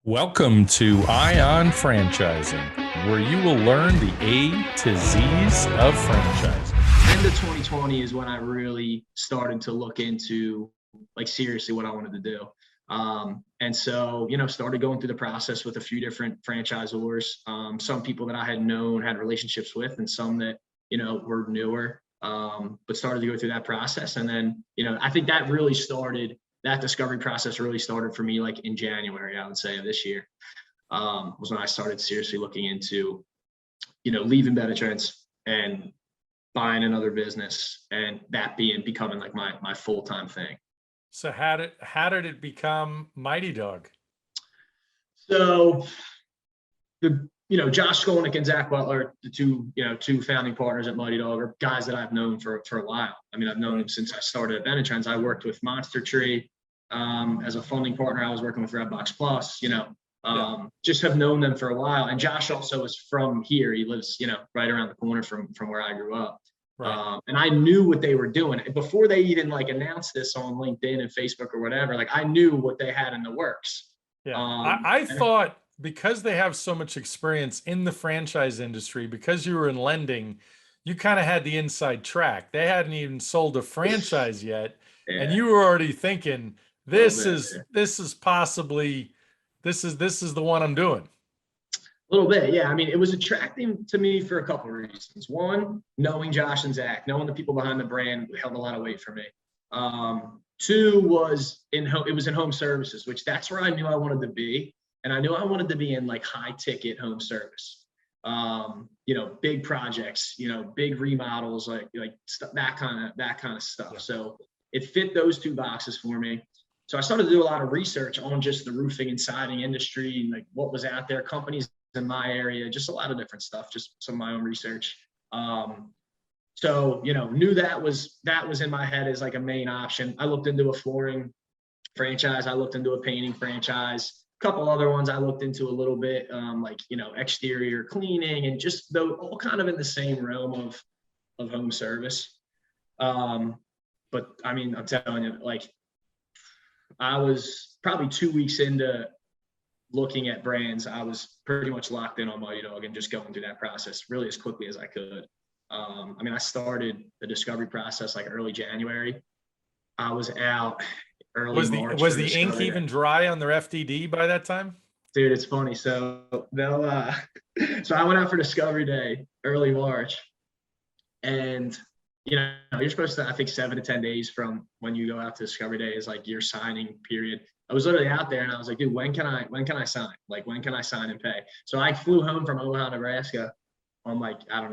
Welcome to Ion Franchising, where you will learn the A to Z's of franchising. End of 2020 is when I really started to look into seriously what I wanted to do. And so, started going through the process with a few different franchisors, some people that I had known, had relationships with, and some that, were newer, but started to go through that process. And then, I think that discovery process really started for me in January, I would say, of this year, was when I started seriously looking into, leaving BetterTrends and buying another business, and that becoming my full-time thing. So how did it become Mighty Dog? So Josh Skolnick and Zach Butler, the two founding partners at Mighty Dog, are guys that I've known for a while. I mean, I've known them since I started at BetterTrends. I worked with Monster Tree as a funding partner. I was working with Redbox Plus, just have known them for a while. And Josh also is from here. He lives, right around the corner from where I grew up. Right. And I knew what they were doing before they even announced this on LinkedIn and Facebook or whatever. I knew what they had in the works. Yeah. I thought because they have so much experience in the franchise industry, because you were in lending, you kind of had the inside track. They hadn't even sold a franchise yet. Yeah. And you were already thinking, this is the one I'm doing. A little bit, yeah. I mean, it was attracting to me for a couple of reasons. One, knowing Josh and Zach, knowing the people behind the brand held a lot of weight for me. Two was it was in home services, which that's where I knew I wanted to be. And I knew I wanted to be in high ticket home service. Big projects, big remodels, that kind of stuff. Yeah. So it fit those two boxes for me. So I started to do a lot of research on just the roofing and siding industry, what was out there, companies in my area, just a lot of different stuff, just some of my own research. So, knew that was in my head as a main option. I looked into a flooring franchise. I looked into a painting franchise, a couple other ones I looked into a little bit, exterior cleaning, and just all kind of in the same realm of home service. But I mean, I'm telling you, I was probably 2 weeks into looking at brands. I was pretty much locked in on Mighty Dog and just going through that process really as quickly as I could. I started the discovery process early January. I was out early March. Was the ink even dry on their FDD by that time? Dude, it's funny. So so I went out for Discovery Day early March, and you're supposed to, I think 7 to 10 days from when you go out to Discovery Day is your signing period. I was literally out there and I was like, dude, when can I sign? When can I sign and pay? So I flew home from Omaha, Nebraska on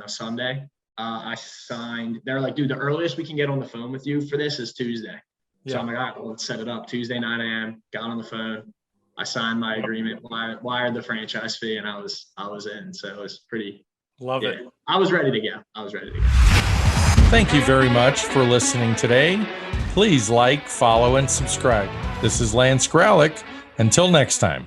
Sunday. I signed. They're like, dude, the earliest we can get on the phone with you for this is Tuesday. Yeah. So I'm like, all right, well, let's set it up. Tuesday, 9 a.m., got on the phone. I signed my agreement, wired the franchise fee, and I was in. So it was pretty. Love it. I was ready to go. Thank you very much for listening today. Please like, follow, and subscribe. This is Lance Graulich. Until next time.